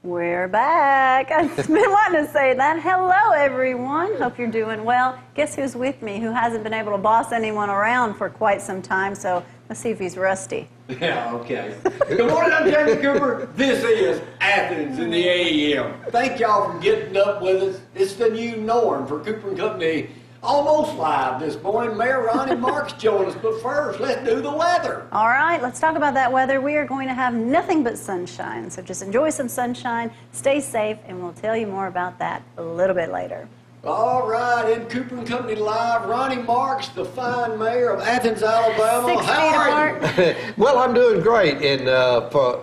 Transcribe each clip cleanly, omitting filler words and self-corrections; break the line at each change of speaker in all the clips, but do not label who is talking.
We're back. I've been wanting to say that. Hello, everyone. Hope you're doing well. Guess who's with me who hasn't been able to boss anyone around for quite some time, so let's see if he's rusty.
Yeah, okay. Good morning, I'm Jamie Cooper. This is Athens in the AM. Thank y'all for getting up with us. It's the new norm for Cooper & Company. Almost live this morning. Mayor Ronnie Marks joined us, but first, let's do the weather.
All right, let's talk about that weather. We are going to have nothing but sunshine, so just enjoy some sunshine, stay safe, and we'll tell you more about that a little bit later.
All right, in Cooper & Company Live, Ronnie Marks, the fine mayor of Athens, Alabama.
6 feet apart.
Well, I'm doing great, and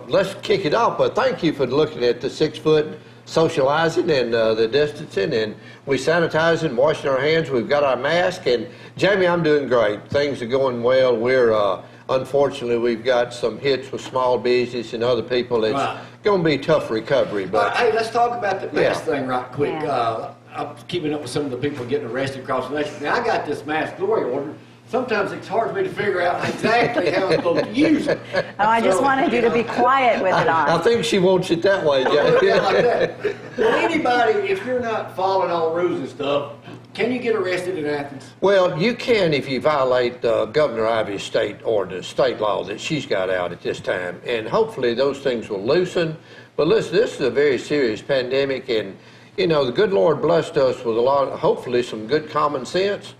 let's kick it off, but thank you for looking at the 6 foot socializing and the distancing, and we sanitizing, washing our hands. We've got our mask, and Jamie, I'm doing great. Things are going well. We're unfortunately we've got some hits with small business and other people. It's going to be tough recovery. But
hey, let's talk about the mask thing right quick.
Yeah.
I'm keeping up with some of the people getting arrested across the nation. Now, I got this mask glory order. Sometimes it's hard for me to figure out exactly how I'm supposed to use it.
Oh, I just wanted you to be quiet with it on.
I think she wants it that way, Jamie.
Like that. Well, anybody, if you're not following all rules and stuff, can you get arrested in Athens?
Well, you can if you violate Governor Ivey's state ordinance, state law that she's got out at this time, and hopefully those things will loosen. But listen, this is a very serious pandemic, and you know the good Lord blessed us with hopefully some good common sense.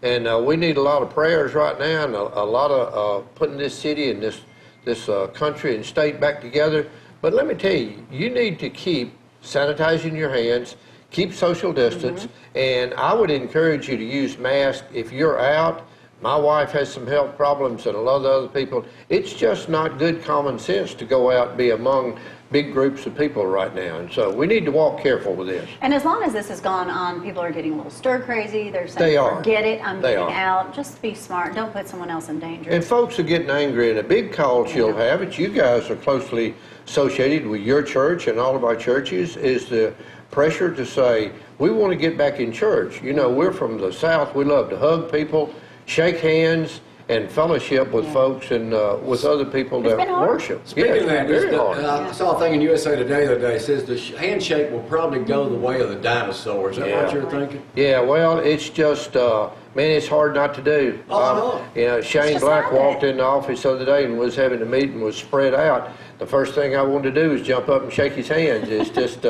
And we need a lot of prayers right now, and a lot of putting this city and this country and state back together. But let me tell you, you need to keep sanitizing your hands, keep social distance, and I would encourage you to use masks if you're out. My wife has some health problems and a lot of other people. It's just not good common sense to go out and be among big groups of people right now, and so we need to walk careful with this.
And as long as this has gone on, people are getting a little stir crazy. They're saying, forget it, I'm getting out. Just be smart. Don't put someone else in danger.
And folks are getting angry, and a big call she'll have it. You guys are closely associated with your church and all of our churches, is the pressure to say, we want to get back in church. You know, we're from the South. We love to hug people, shake hands, and fellowship with folks and with other people that worship.
Speaking of that, I saw a thing in USA Today the other day. It says the handshake will probably go the way of the dinosaurs. Is that what you're thinking?
Yeah, well, it's just, man, it's hard not to do. You know, Shane Black walked in the office the other day and was having a meeting, was spread out. The first thing I wanted to do is jump up and shake his hands. It's just,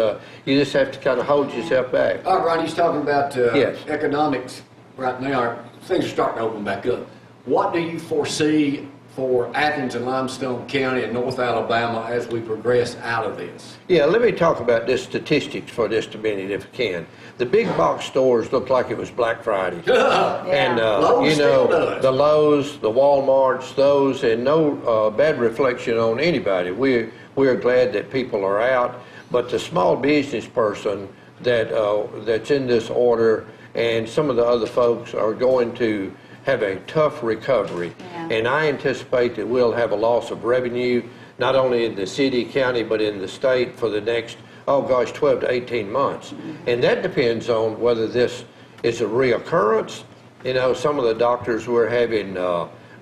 you just have to kind of hold yourself back.
All right, Ronnie, he's talking about economics right now. Things are starting to open back up. What do you foresee for Athens and Limestone County and North Alabama as we progress out of this?
Yeah, let me talk about the statistics for just a minute if I can. The big box stores look like it was Black Friday. And, you know, the Lowe's, the Walmarts, those, and no bad reflection on anybody. We're glad that people are out, but the small business person that's in this order and some of the other folks are going to have a tough recovery, and I anticipate that we'll have a loss of revenue, not only in the city, county, but in the state for the next, 12 to 18 months. And that depends on whether this is a reoccurrence. You know, some of the doctors, we're having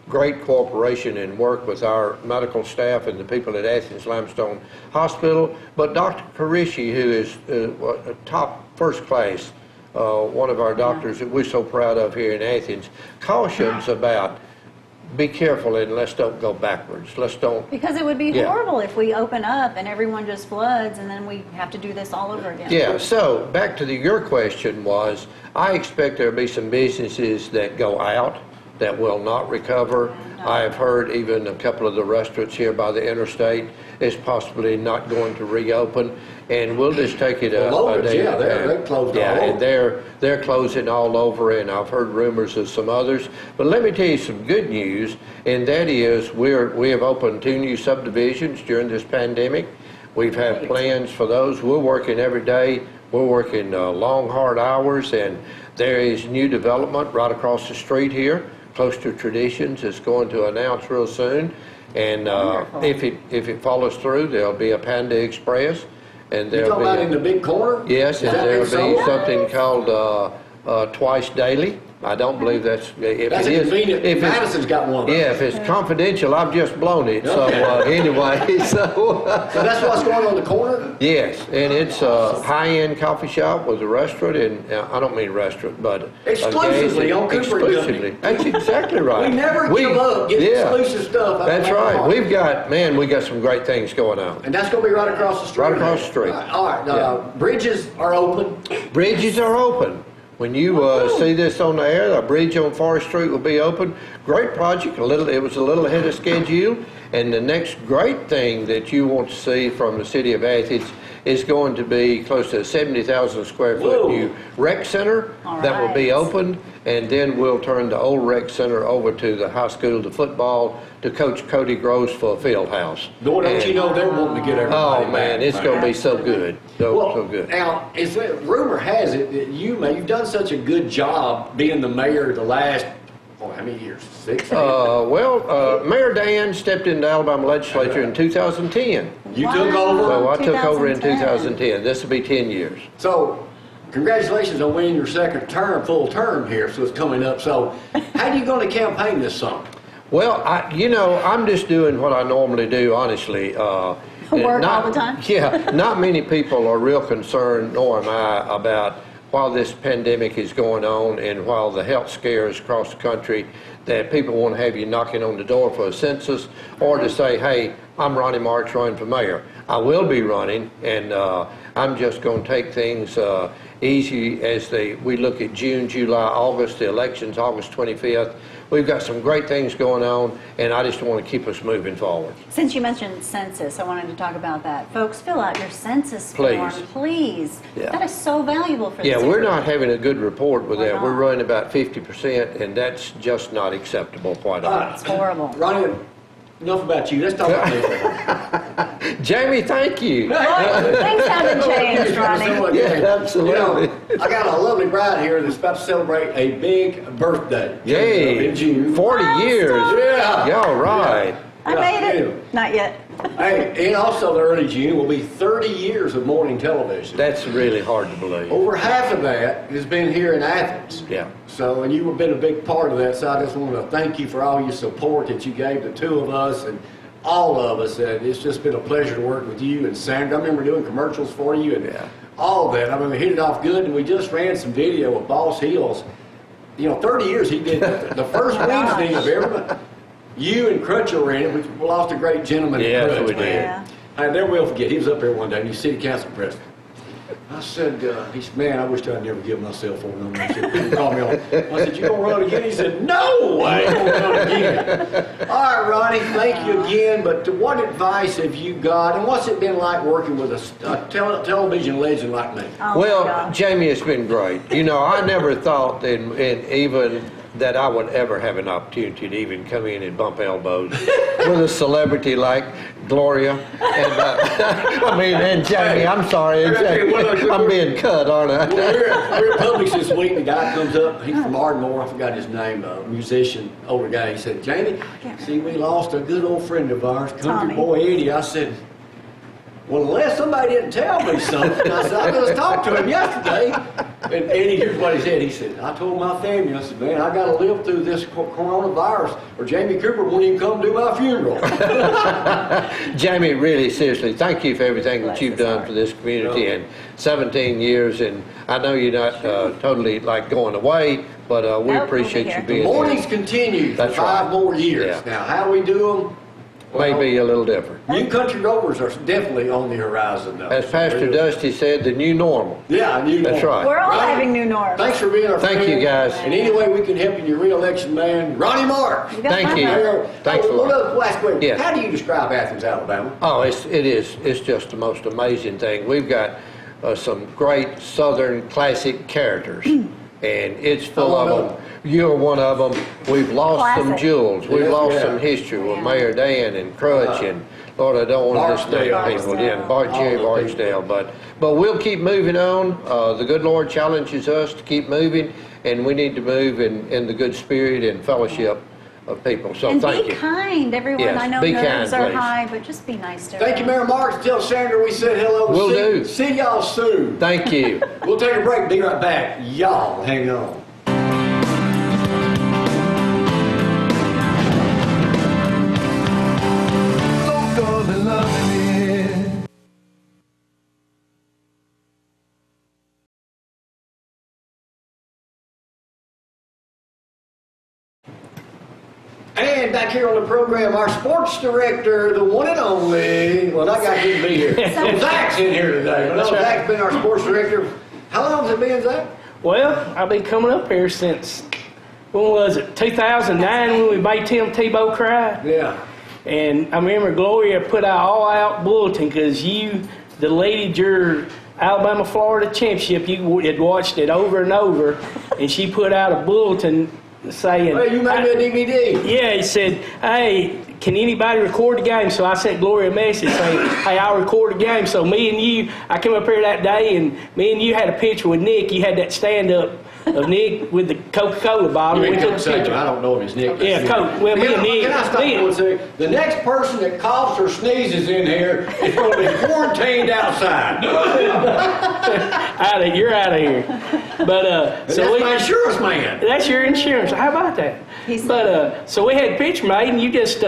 great cooperation and work with our medical staff and the people at Athens Limestone Hospital, but Dr. Karishi, who is a top first class, one of our doctors that we're so proud of here in Athens, cautions about be careful and let's don't go backwards. Let's don't.
Because it would be horrible if we open up and everyone just floods and then we have to do this all over again.
Yeah, so back to your question was, I expect there'll be some businesses that go out that will not recover. I've heard even a couple of the restaurants here by the interstate is possibly not going to reopen, and we'll just take it a day at a time.
They're closed all over.
And they're closing all over, and I've heard rumors of some others. But let me tell you some good news, and that is we have opened 2 new subdivisions during this pandemic. We've had plans for those. We're working every day. We're working long, hard hours, and there is new development right across the street here, close to Traditions. It's going to announce real soon, and if it follows through, there'll be a Panda Express, and there'll be
in the big corner.
Yes, and there'll be something called Twice Daily, I don't believe that's, if
That's
it is.
convenient.
If it's-
Madison's got one.
Yeah, if it's confidential, I've just blown it, so, anyway,
So that's what's going on the corner?
yes, and it's a high-end coffee shop with a restaurant, and I don't mean restaurant, but. a
Exclusively
gas-
on Cooper and
Exclusively, that's exactly right.
We never give up getting
yeah,
exclusive stuff.
That's right, we got some great things going on.
And that's going to be right across the street.
Right across the street.
All right. Bridges are open.
Bridges are open. When you see this on the air, the bridge on Forest Street will be open. Great project. It was a little ahead of schedule. And the next great thing that you want to see from the city of Athens is going to be close to a 70,000 square foot new rec center that will be opened. And then we'll turn the old rec center over to the high school, to football, to Coach Cody Gross for a field house.
Boy, don't you know they're wanting to get everybody
Oh man,
back.
it's going to be so good. So good.
Now, rumor has it that you've done such a good job being the mayor the last, how many years? 6?
Mayor Dan stepped into the Alabama legislature in 2010.
You took over?
So I took over in
2010.
2010. This will be 10 years.
So, congratulations on winning your second term, full term here, so it's coming up. So, how are you going to campaign this summer?
Well, I'm just doing what I normally do, honestly.
Work all the time?
Yeah, not many people are real concerned, nor am I, about while this pandemic is going on and while the health scares across the country, that people want to have you knocking on the door for a census or to say, hey, I'm Ronnie Marks running for mayor. I will be running, and I'm just going to take things easy as we look at June, July, August, the elections, August 25th. We've got some great things going on, and I just want to keep us moving forward.
Since you mentioned census, I wanted to talk about that. Folks, fill out your census form,
Please.
please.
Yeah.
That is so valuable for this
Yeah, we're
area.
not having a good report with
Why
that.
not?
We're running about 50%, and that's just not acceptable, quite honestly.
It's horrible.
Ronnie, enough about you. Let's talk about this.
Jamie, thank you.
Things haven't changed, Ronnie.
Yeah, absolutely.
I got a lovely bride here that's about to celebrate a big birthday.
Yay,
In June.
40 years.
Yeah.
Y'all right.
I made it. Not yet.
Hey, and also the early June will be 30 years of morning television.
That's really hard to believe.
Over half of that has been here in Athens.
Yeah.
So, and you've been a big part of that, so I just want to thank you for all your support that you gave the two of us and all of us. And it's just been a pleasure to work with you and Sandra. I remember doing commercials for you and all of that. I mean, we hit it off good, and we just ran some video of Boss Hills. 30 years he did the first Wednesday of every month. You and Crutchell ran it. We lost a great gentleman.
Yes,
Crutch,
we did.
Yeah.
I never will forget. He was up there one day, and he's city council president. I said, he said, man, I wish I'd never give my cell phone number. He said, call me on. I said, you gonna run again? He said, no, I ain't gonna run again. All right, Ronnie, thank you again. But what advice have you got, and what's it been like working with a television legend like me?
Oh, my
Well,
God.
Jamie, it's been great. I never thought that even that I would ever have an opportunity to even come in and bump elbows with a celebrity like Gloria. And and Jamie, I'm sorry. I'm being cut, aren't I?
We're at Publix this week. The guy comes up. He's from Ardmore. I forgot his name. Musician, older guy. He said, "Jamie, see, we lost a good old friend of ours, country
Tommy.
boy Eddie." I said, "Well, unless somebody didn't tell me something." I said, "I just talked to him yesterday." And Eddie, here's what he said. He said, "I told my family, I said, man, I got to live through this coronavirus, or Jamie Cooper won't even come do my funeral."
Jamie, really, seriously, thank you for everything that
Bless
you've
his
done
heart.
for this community in 17 years. And I know you're not totally like going away, but we
Nope,
appreciate
we'll be
you
here.
being
Mornings
here.
continue for
That's
5
right.
more years.
Yeah.
Now, how we do them?
Maybe a little different.
New country rovers are definitely on the horizon now.
As Pastor Dusty said, the new normal.
Yeah, I knew
That's
that.
right.
We're all
Ronnie,
having new norms.
Thanks for being our
Thank
friend.
you, guys.
And any way we can help you in your re-election, man, Ronnie Marks.
You got
Thank
my
you.
number.
Thanks a lot.
Last question.
Yes.
How do you describe Athens, Alabama?
Oh, it is. It's just the most amazing thing. We've got some great Southern classic characters, and it's full
I
of
love
them. You're one of them. We've lost some
Classic.
jewels. We've
Yeah,
lost
yeah.
some history with
Yeah.
Mayor Dan and Crutch and Lord, I don't want to just name
Barksdale.
people. Yeah, Jerry
All the
Barksdale. But we'll keep moving on. The good Lord challenges us to keep moving, and we need to move in the good spirit and fellowship of people. So
And
thank
be
you.
kind, everyone.
Yes,
I know
be
nerves
kind,
are
please.
high, but just be nice to
Thank you,
everyone.
Mayor Marks. Tell Sandra we said hello.
Will
see,
do.
See y'all soon.
Thank you.
We'll take a break. Be right back. Y'all hang on. And back here on the program, our sports director, the one and only, well, that guy couldn't be here. Zack's in here today. Well, Zack's been our sports director. How long has it been, Zack?
Well, I've been coming up here since, when was it, 2009 when we made Tim Tebow cry?
Yeah.
And I remember Gloria put out all-out bulletin because you deleted your Alabama-Florida championship. You had watched it over and over, and she put out a bulletin saying...
Well, you made me a DVD.
Yeah, he said, hey, can anybody record the game? So I sent Gloria a message saying, hey, I'll record the game. So me and you, I came up here that day, and me and you had a picture with Nick. You had that stand-up of Nick with the Coca-Cola bottle.
You
We
ain't
took
Coke
a
second.
picture.
I don't know if his Nick.
Yeah, Coke. Well, me and Nick.
Can I stop you one second? The next person that coughs or sneezes in here is going to be quarantined outside.
You're out of here. But
So that's my insurance man.
That's your insurance. How about that? So we had a picture made, and you just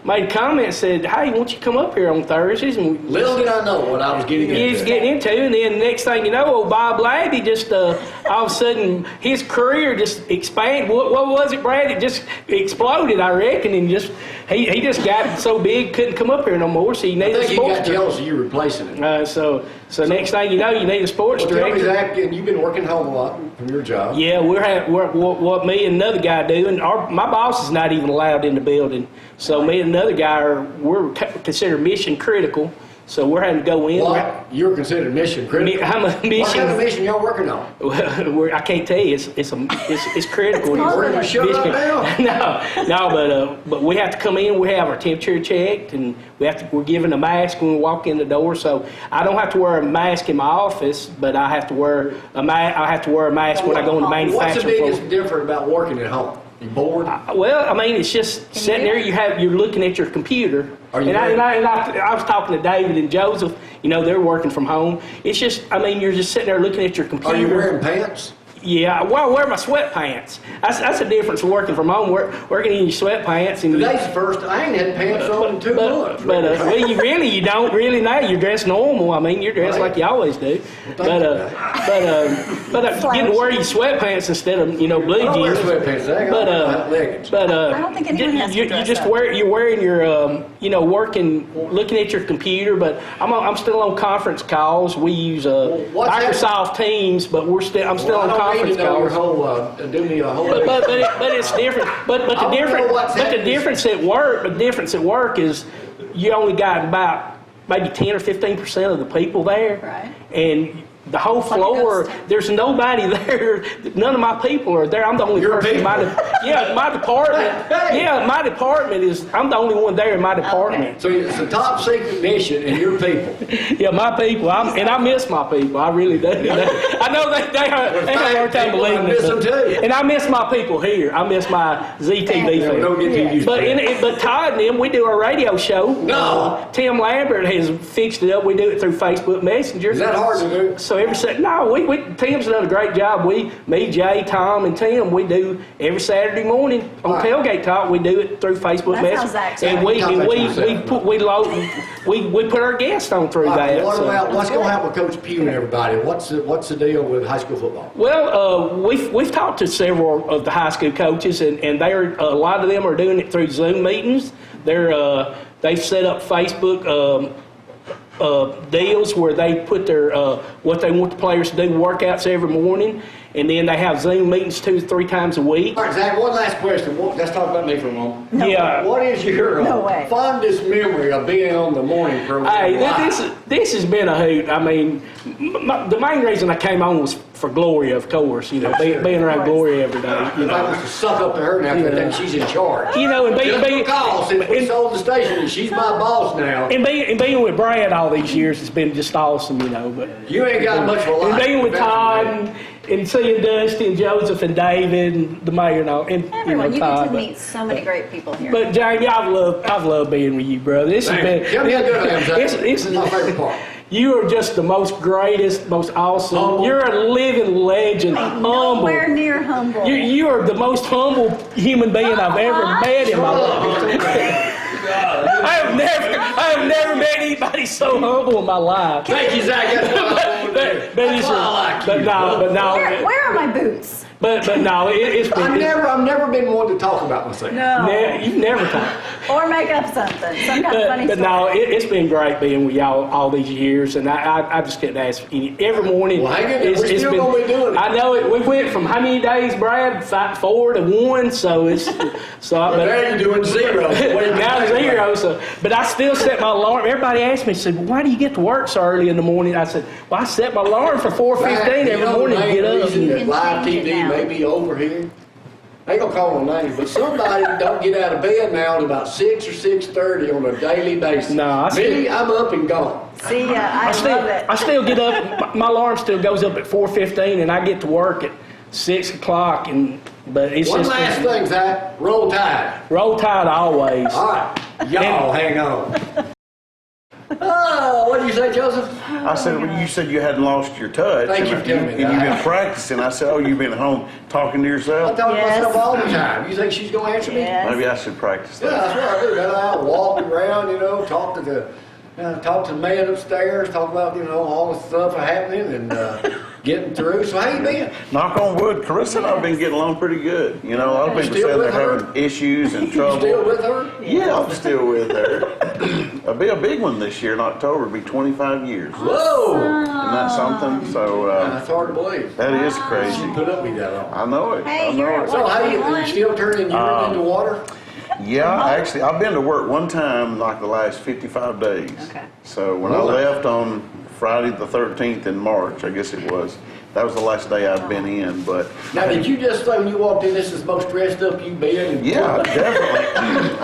made a comment and said, hey, won't you come up here on Thursdays? And
Little did I know what I was getting into.
he was getting into, and then the next thing you know, old Bob Labby just all of a sudden his career just expanded. What was it, Brad? It just exploded, I reckon, and he just got so big couldn't come up here no more. So you need a
I think he
sports
got jealous of you replacing it.
So next thing you know, you need a sports
Well, tell me,
director.
Zack, and you've been working home a lot from your job.
Yeah, we're what me and another guy do, and my boss is not even allowed in the building. So me and another guy we're considered mission critical. So we're having to go in.
What? You're considered mission critical?
I'm a mission.
What kind of mission y'all working on?
I can't tell you. It's critical.
We're going to shut up
now. But we have to come in. We have our temperature checked, and we're given a mask when we walk in the door. So I don't have to wear a mask in my office, but I have to wear a mask when I go in the manufacturing floor.
What's the biggest difference about working at home? You bored?
Well, I mean, it's just sitting there. You're looking at your computer.
Are you
I was talking to David and Joseph. They're working from home. It's just, you're just sitting there looking at your computer.
Are you wearing pants?
Yeah, well, I wear my sweatpants. That's the difference of working from home. Working in your sweatpants. And
Today's the first. I ain't had pants on in 2 months.
Well, you don't really know. You're dressed normal. You're dressed like you always do. But getting to wear your sweatpants instead of blue
I don't wear
jeans.
sweatpants. Zack. I wear leggings.
I don't think anyone has to dress up.
You're wearing your working, looking at your computer. But I'm still on conference calls. We use Microsoft Teams, but I'm still on conference.
Do me a whole.
But it's different. But the difference at work is you only got about maybe 10 or 15% of the people there,
right?
And the whole floor, there's nobody there. None of my people are there. I'm the only person in my department. Yeah, my department is. I'm the only one there in my department.
Okay.
So it's a top secret mission, and your people.
Yeah, my people. I miss my people. I really do. I know they have a hard time believing
I miss them
it.
too.
And I miss my people here. I miss my ZTV
Yeah, we don't get too used to that.
But Todd and them, we do our radio show.
No.
Tim Lambert has fixed it up. We do it through Facebook Messenger.
Is that hard to do?
So Tim's done a great job. Me, Jay, Tom, and Tim, we do every Saturday morning on Tailgate Talk. We do it through Facebook
That's how
Messenger,
Zack's
and we put our guests on through that.
What's going to happen with Coach Pugh and everybody? What's the deal with high school football?
Well, we've talked to several of the high school coaches, and a lot of them are doing it through Zoom meetings. They've set up Facebook deals where they put their what they want the players to do, workouts every morning, and then they have Zoom meetings 2 to 3 times a week.
All right, Zack, one last question. Let's talk about me for a moment.
Yeah.
What is your fondest memory of being on the morning program?
Hey, this has been a hoot. The main reason I came on was for Gloria, of course. Being around Gloria every day.
I want to suck up to her now because then she's in charge.
And
since we sold the station, and she's my boss now.
And being with Brad all these years has been just awesome. But
you ain't got much of a life.
And being with Todd and seeing Dusty and Joseph and David and the mayor and all, and
everyone,
Todd.
You get to meet so many great people here.
But Jamie, I've loved being with you, brother. This has been.
Tell me how good I am, Zack. This is my favorite part.
You are just the most greatest, most awesome. Humble. You're a living legend. Humble.
Nowhere near humble.
You are the most humble human being I've ever met in my life. I have never met anybody so humble in my life.
Thank you, Zack. That's what I want to do. That's why I like you.
But no.
Where are my boots?
But no, it's been.
I've never been one to talk about myself.
No.
You've never talked.
Or make up something. Some kind of funny
But
story.
no, it's been great being with y'all all these years, and I just couldn't ask every morning.
Well, hang in there. We're still gonna be doing it.
I know it. We went from how many days, Brad? 4 to 1. So it's
But now you're doing 0.
now 0. So, but I still set my alarm. Everybody asked me, said, well, "Why do you get to work so early in the morning?" I said, "Well, I set my alarm for 4:15 every morning to get up."
You
That
can
live
change it
TV
now.
may be over here. I ain't gonna call no names, but somebody don't get out of bed now at about 6 or 6:30 on a daily basis.
No, I
Me, I'm up and gone.
See, I love it.
I still get up. My alarm still goes up at 4:15, and I get to work at 6 o'clock. But it's
One
just
last thing, Zach. Roll Tide.
Roll Tide always.
All right, y'all hang on. Oh, what did you say, Joseph?
I said, well, you said you hadn't lost your touch.
Thank you for telling me
and
that.
you've been practicing. I said, oh, you've been at home talking to
I
yourself?
talk to
Yes.
myself all the time. You think she's gonna answer me?
Yes.
Maybe I should practice
Yeah,
that.
that's what I do. Man, I walk around, talk to the man upstairs, talk about, all the stuff happening and getting through. So how you been?
Knock on wood, Carissa and I have been getting along pretty good. A lot of
You
people
still
say they're
with her?
having issues and
You
trouble.
still with her?
Yeah, I'm still with her. It'll be a big one this year in October. It'll be 25 years.
Whoa!
Isn't that something? So
That's hard to believe.
that is
She
crazy.
put up with that long.
I know it.
Hey,
I
you're
know
at
it.
So how you
21?
still turning urine into water?
Yeah, actually, I've been to work one time like the last 55 days.
Okay.
So when
Really?
I left on Friday the 13th in March, I guess it was, that was the last day I'd been in. But
Now, did you just say when you walked in, this is the most dressed up you've been? And
yeah, definitely.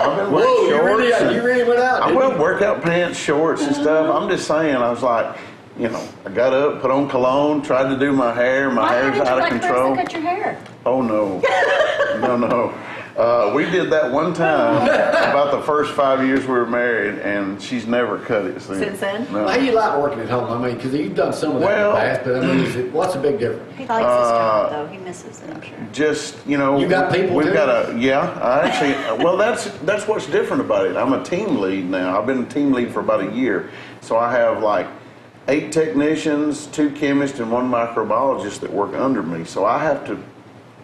I've been wearing
Whoa,
shorts. and-
you really went out,
I
didn't
went
you?
workout pants, shorts, and stuff. I'm just saying, I was like, I got up, put on cologne, tried to do my hair. My
Why
hair's
haven't you
out of
let
control.
Carissa cut your hair?
Oh no, no. We did that one time about the first 5 years we were married, and she's never cut it
Since then?
No.
How you like working at home? I mean, because you've done some of that
Well-
in the past, but I mean, what's the big difference?
He likes his job, though. He misses it, I'm sure.
Just
You got people
We've
too?
got I actually. Well, that's what's different about it. I'm a team lead now. I've been a team lead for about a year, so I have like 8 technicians, 2 chemists, and 1 microbiologist that work under me. So I have to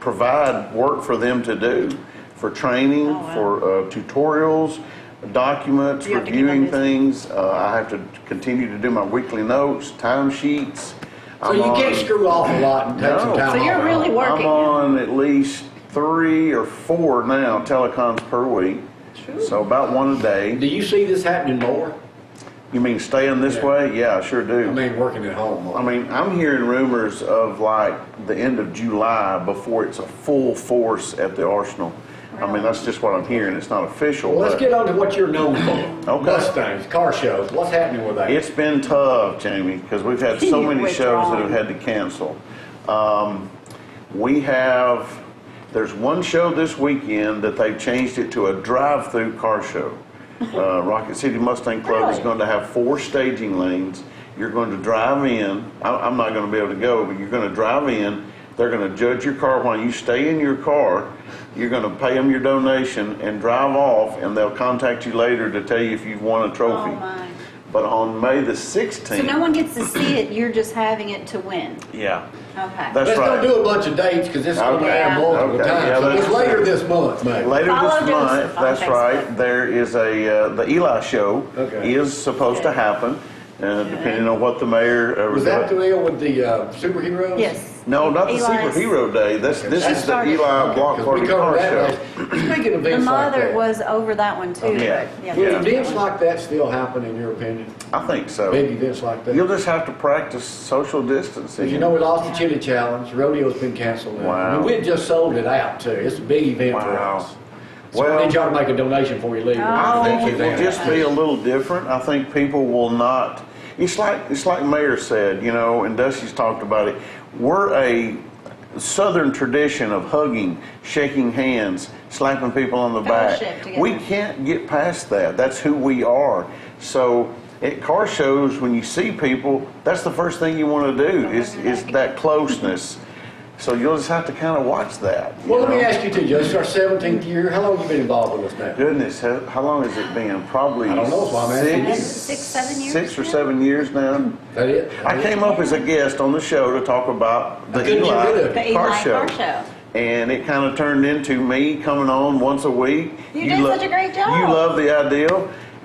provide work for them to do, for training,
Oh, wow.
for tutorials, documents,
You have to keep them
reviewing
busy.
things. I have to continue to do my weekly notes, timesheets.
So you can't screw off a lot and take some
No.
time
So you're
off.
really working.
I'm on at least 3 or 4 now telecons per week. So about 1 a day.
Do you see this happening more?
You mean staying this
Yeah.
way? Yeah, I sure do.
I mean, working at home more.
I mean, I'm hearing rumors of like the end of July before it's a full force at the Arsenal. I mean, that's just what I'm hearing. It's not official.
Well, let's
but
get on to what you're known for.
Okay.
Mustangs, car shows. What's happening with that?
It's been tough, Jamie, because we've had so many shows that have had to cancel. There's one show this weekend that they've changed it to a drive-through car show. Rocket City Mustang Club is
Really?
going to have 4 staging lanes. You're going to drive in. I'm not going to be able to go, but you're going to drive in. They're going to judge your car while you stay in your car. You're going to pay them your donation and drive off, and they'll contact you later to tell you if you've won a trophy.
Oh, my.
But on May the 16th,
So no one gets to see it, you're just having it to win.
yeah,
Okay.
that's
Let's
right.
don't do a bunch of dates because this is going to
Okay.
air multiple
Okay.
times.
Yeah,
So it's
that's-
later this month, maybe.
Later
Follow
this
Joseph
month,
on
that's
Facebook.
right, there is the Eli show
Okay.
is supposed to
Good.
happen, depending on what the mayor.
Was that the deal with the superheroes?
Yes.
No, not the
Eli's-
Superhero Day. This is the
started-
Eli Block
Because
Party
we
Car
covered that
Show.
last. Speaking of
The
events like
mother
that,
was over that one, too.
Yeah.
but,
Yeah.
do events like that still happen in your opinion?
I think so.
Big events like that?
You'll just have to practice social distancing.
Because you know we lost the Chili Challenge. Rodeo's been canceled now.
Wow.
I mean, we just sold it out too. It's a big event for
Wow.
us. So
Well-
I need y'all to make a donation before you leave.
I think
Oh.
it will just be a little different. I think people will not. It's like Mayor said, and Dusty's talked about it. We're a Southern tradition of hugging, shaking hands, slapping people on the back.
Fellowship together.
We can't get past that. That's who we are. So at car shows, when you see people, that's the first thing you want to do is that closeness. So you'll just have to kind of watch that.
Well, let me
know?
ask you too, Joe. It's our 17th year. How long have you been involved with us now?
Goodness, how long has it been? Probably
I don't know, so I'm asking you.
6, 7 years
6 or
now?
7 years now.
That it?
I came up as a guest on the show to talk about the
Couldn't get rid of
Eli
it.
The
car
Eli
show.
car show.
and it kind of turned into me coming on once a week.
You did such a great job.
You love the idea.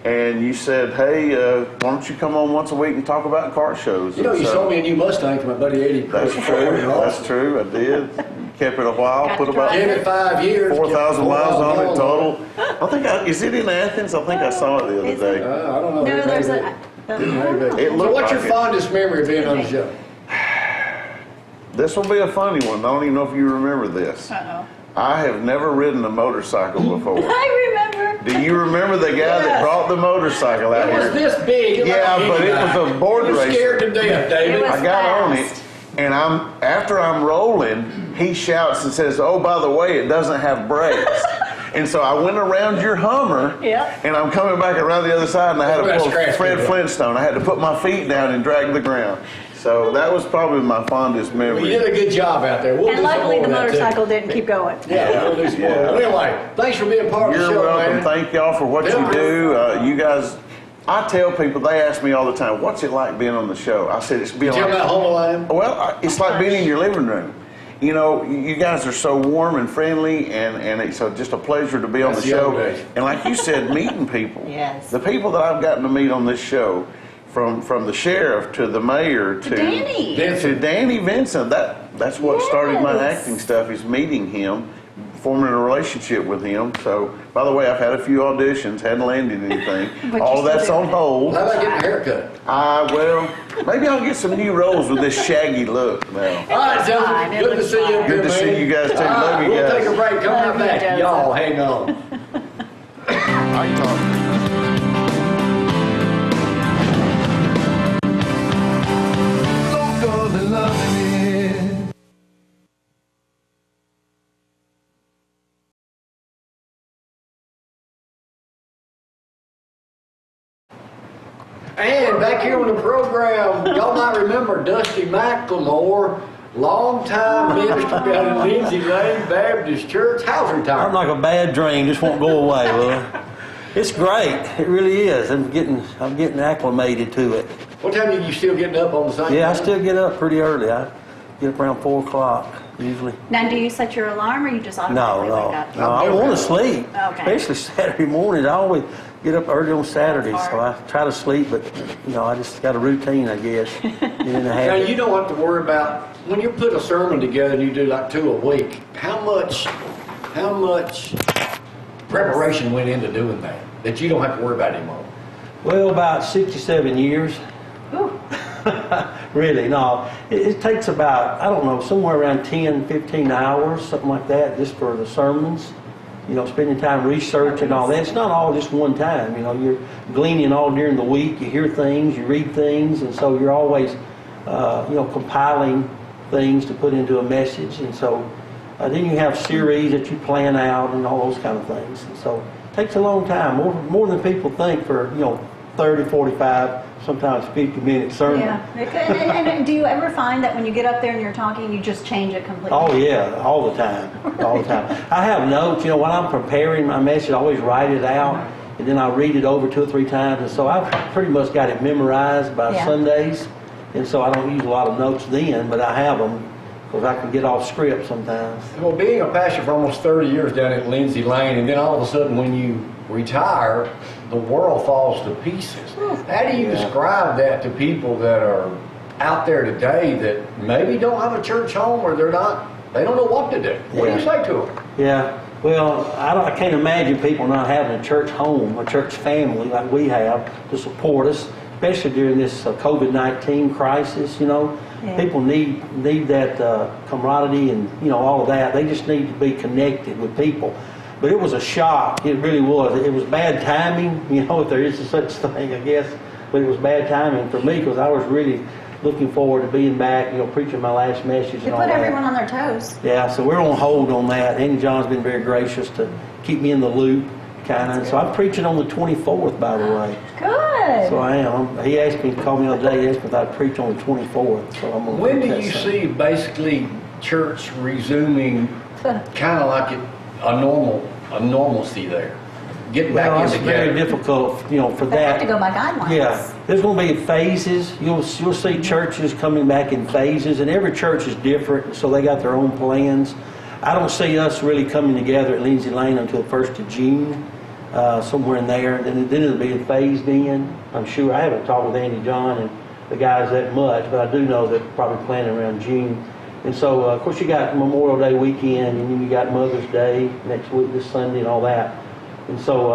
And you said, hey, why don't you come on once a week and talk about car shows?
You know, you sold me a new Mustang to my buddy Eddie.
That's true. That's true. I did. Kept it a while.
Got
Put
to
about
drive
Give it 5 years.
4,000 miles on it
4,000
total. Is it in Athens? I think I saw it the other
Is it?
day.
I don't know.
No, there's
Maybe.
It
So
looked
what's your
like it.
fondest memory of being on the show?
This will be a funny one. I don't even know if you remember this.
Uh-oh.
I have never ridden a motorcycle before.
I remember.
Do you remember the guy that
Yes.
brought the motorcycle out
It was
here?
this big.
Yeah, but it was a board
You're
racer.
scared to death, David.
It was
I got on
fast.
it, and after I'm rolling, he shouts and says, "Oh, by the way, it doesn't have brakes." And so I went around your Hummer,
Yep.
and I'm coming back around the other side, and I had to
That's
pull
scratchy,
Fred
yeah.
Flintstone. I had to put my feet down and drag the ground. So that was probably my fondest
Well,
memory.
you did a good job out there. We'll
And
do some
luckily
more
the
of that, too.
motorcycle didn't keep going.
Yeah, we'll do some more.
Yeah.
Well, anyway, thanks for being part of the
You're
show,
welcome.
man.
Thank y'all for what
Yeah.
you do. You guys, I tell people, they ask me all the time, what's it like being on the show? I said, it's being
Tell me
like,
about Home Alone.
well, it's like being in your living room. You know, you guys are so warm and friendly, and it's just a pleasure to be on
That's
the
the
show.
old days.
And like you said, meeting people.
Yes.
The people that I've gotten to meet on this show, from the sheriff to the mayor to
Danny.
to Danny Vincent, that's what started my
Yes.
acting stuff, is meeting him, forming a relationship with him. So, by the way, I've had a few auditions, hadn't landed anything.
But
All
you're
that's
still
on
doing it.
hold.
How about getting a haircut?
Well, maybe I'll get some new roles with this shaggy look now.
All right,
fine,
gentlemen.
it
Good to
looks
see you.
fine.
Good to see you guys, too.
All right,
Love you
we'll
guys.
take a break. Come
Love
right
you,
back.
Joseph.
Y'all, hang on.
I can talk.
And back here on the program, y'all might remember Dusty McLemore, longtime minister down in Lindsay Lane Baptist Church. How's
I'm
retirement?
like a bad dream, just won't go away, will it? It's great, it really is. I'm getting acclimated to it.
What time are you still getting up on the same?
Yeah, I
time?
still get up pretty early. I get up around 4 o'clock usually.
Now, do you set your alarm or you just
No,
automatically
no,
wake up?
no. I want to sleep,
Okay.
especially Saturday mornings. I always get up early on Saturdays,
That's
so I try to sleep, but I just got a routine, I guess. Get in the
Now,
habit.
you don't have to worry about, when you put a sermon together and you do like 2 a week, how much preparation went into doing that you don't have to worry about anymore?
Well, about 67 years.
Ooh.
Really, no. It takes about, I don't know, somewhere around 10, 15 hours, something like that, just for the sermons. Spending time researching all that. It's not all just one time. You're gleaning all during the week. You hear things, you read things, and so you're always, compiling things to put into a message. And so then you have series that you plan out and all those kind of things. And so it takes a long time, more than people think for, 30, 45, sometimes 50-minute sermon.
Yeah. And do you ever find that when you get up there and you're talking, you just change it completely?
Oh yeah, all the time, all the time. I have notes, when I'm preparing my message, I always write it out, and then I read it over 2 or 3 times, and so I've pretty much got it memorized by
Yeah.
Sundays, and so I don't use a lot of notes then, but I have them, because I can get off script sometimes.
Well, being a pastor for almost 30 years down at Lindsay Lane, and then all of a sudden when you retire, the world falls to pieces. How do you describe that to people that are out there today that maybe don't have a church home, or they don't know what to do? What do you say to them?
Yeah, well, I can't imagine people not having a church home, a church family like we have to support us, especially during this COVID-19 crisis.
Yeah.
People need that camaraderie and all of that. They just need to be connected with people. But it was a shock. It really was. It was bad timing, if there is such thing, I guess. But it was bad timing for me because I was really looking forward to being back, preaching my last message
You
and all
put
that.
everyone on their toes.
Yeah, so we're on hold on that. Andy John's been very gracious to keep me in the loop, kind of. And so I'm preaching on the 24th, by the way.
Good.
So I am. He asked me to call me the other day. He asked me if I'd preach on the 24th. So I'm going to
When
preach
do
that
you
Sunday.
see basically church resuming kind of like a normalcy there? Getting
Well,
back
it's
in
very
together.
difficult, for
They
that.
have to go by guidelines.
Yeah, there's going to be phases. You'll see churches coming back in phases, and every church is different, so they got their own plans. I don't see us really coming together at Lindsay Lane until the 1st of June, somewhere in there. Then it'll be phased in. I'm sure. I haven't talked with Andy John and the guys that much, but I do know they're probably planning around June. And so, of course, you got Memorial Day weekend, and then you got Mother's Day next week, this Sunday, and all that. And so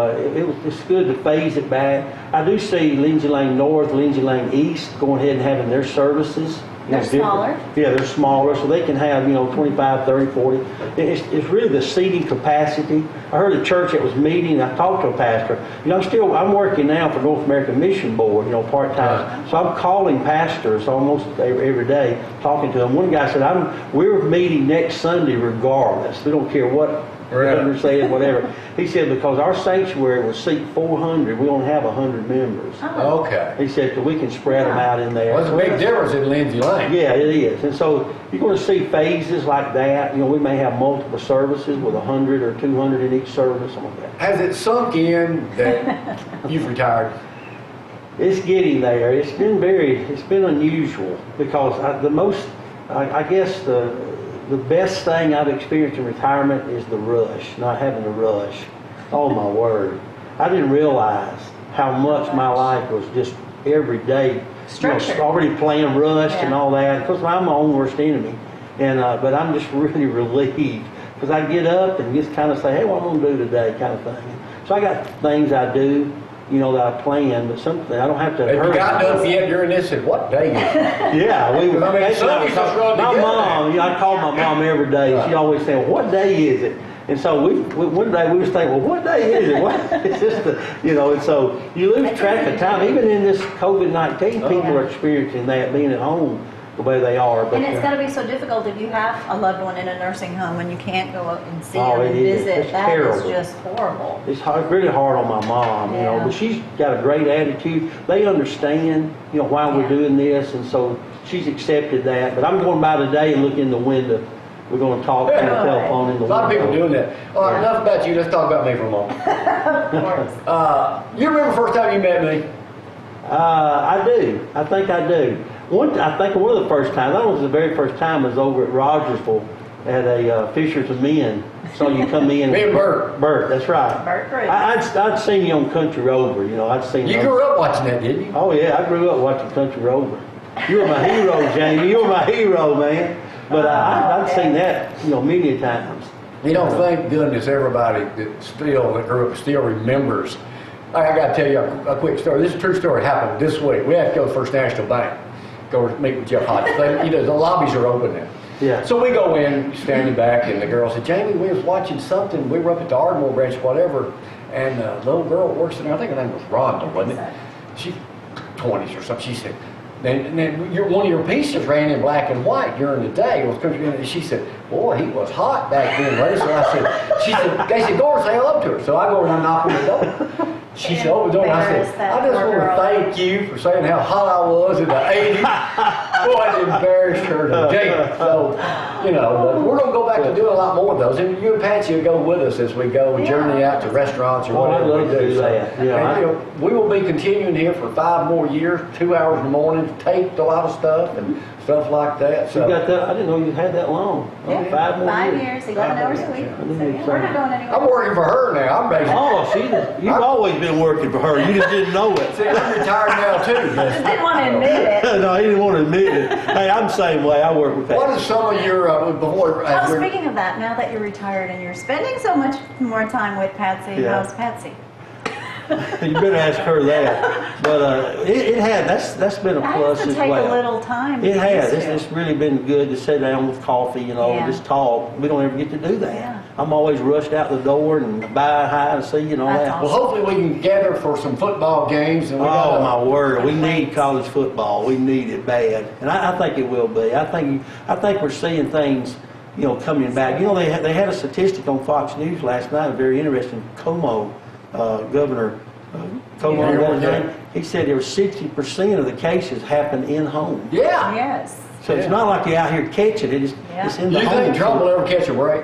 it's good to phase it back. I do see Lindsay Lane North, Lindsay Lane East going ahead and having their services.
They're smaller.
Yeah, they're smaller, so they can have, 25, 30, 40. It's really the seating capacity. I heard a church that was meeting, I talked to a pastor. I'm working now for North American Mission Board, part-time. So I'm calling pastors almost every day, talking to them. One guy said, we're meeting next Sunday regardless. We don't care what they're saying, whatever. He said, because our sanctuary will seat 400, we only have 100 members.
Oh.
Okay.
He said, we can spread them out in there.
Well, there's a big difference in Lindsay Lane.
Yeah, it is. And so you're going to see phases like that. We may have multiple services with 100 or 200 in each service, something like that.
Has it sunk in that you've retired?
It's getting there. It's been unusual because I guess the best thing I've experienced in retirement is the rush, not having to rush. Oh my word. I didn't realize how much my life was just every day.
Structured.
Already playing rushed and all that. Because I'm my own worst enemy. But I'm just really relieved. Because I get up and just kind of say, hey, what am I going to do today, kind of thing. So I got things I do, that I plan, but something I don't have to.
Have you gotten up yet during this? And what day is it?
Yeah,
Sundays just run
my
together.
mom. I call my mom every day. She always saying, "What day is it?" And so one day we was thinking, well, what day is it? It's just and so you lose track of time. Even in this COVID-19, people are experiencing that, being at home the way they are. But,
And it's got to be so difficult if you have a loved one in a nursing home and you can't go up and see
Oh,
them and
it is.
visit.
It's
That
terrible.
is just horrible.
It's really hard on my mom,
Yeah.
but she's got a great attitude. They understand, why we're doing this, and so she's accepted that. But I'm going by today and look in the window. We're going to talk on the telephone in the
A lot of people
window.
doing that. All right, enough about you. Let's talk about me for a moment.
Of course.
You remember the first time you met me?
I do. I think I do. I think one of the first times, that was the very first time, was over at Rogersville at a Fishers of Men. So you come in.
Me and Bert.
Bert, that's right.
Bert Cruz.
I'd seen you on Country Rover. I'd seen
You
those.
grew up watching that, didn't you?
Oh yeah, I grew up watching Country Rover. You were my hero, Jamie. You were my hero, man. But I'd seen that, many times.
Thank goodness everybody that grew up still remembers. I got to tell you a quick story. This is a true story. It happened this week. We had to go to First National Bank, go meet with Jeff Hudleston. The lobbies are open now.
Yeah.
So we go in, standing back, and the girl said, Jamie, we was watching something. We were up at the Ardmore branch, whatever, and the little girl that works in there, I think her name was Rhonda, wasn't it? She's 20s or something. She said, and then one of your pieces ran in black and white during the day. And she said, boy, he was hot back then, lady. So they said, go over and say hello to her. So I go over and I knock on the door. She said, open the door. And I said, I just want to thank you for saying how hot I was in the 80s. Boy, I embarrassed her to death. So, but we're going to go back to doing a lot more of those. And you and Patsy will go with us as we go and journey out to restaurants or
I'd
whatever
love
we
to do
So,
that.
and, we will be continuing here for 5 more years, 2 hours in the morning, taped a lot of stuff and stuff like that.
You got that? I didn't know you had that long.
Yeah,
5 more
5
years.
years, 11 hours a week. So, yeah, we're not going anywhere.
I'm working for her now. I'm basically.
Oh, you've always been working for her. You just didn't know it.
See, I'm retired now too.
Just didn't want to admit it.
No, he didn't want to admit it. Hey, I'm the same way. I work with that.
What is some of your before?
Well, speaking of that, now that you're retired and you're spending so much more time with Patsy,
Yeah.
how's Patsy?
You better ask her that. But that's been a
That
plus
has to
as
take
well.
a little time. to
It has.
get used to.
It's really been good to sit down with coffee,
Yeah.
just talk. We don't ever get to do that.
Yeah.
I'm always rushed out the door and bye, hi, and see you and all
That's
that.
awesome.
Well, hopefully we can gather for some football games. And we
Oh
got
my word! We need college football. We need it bad, and I think it will be. I think we're seeing things, coming back. They had a statistic on Fox News last night. Very interesting. Como, Governor Como,
Yeah,
that his
yeah.
name? He said there were 60% of the cases happen in home.
Yeah.
Yes.
So it's not like you're out here catching it. It's in
Do
the
you
home.
think Trump will ever catch a break?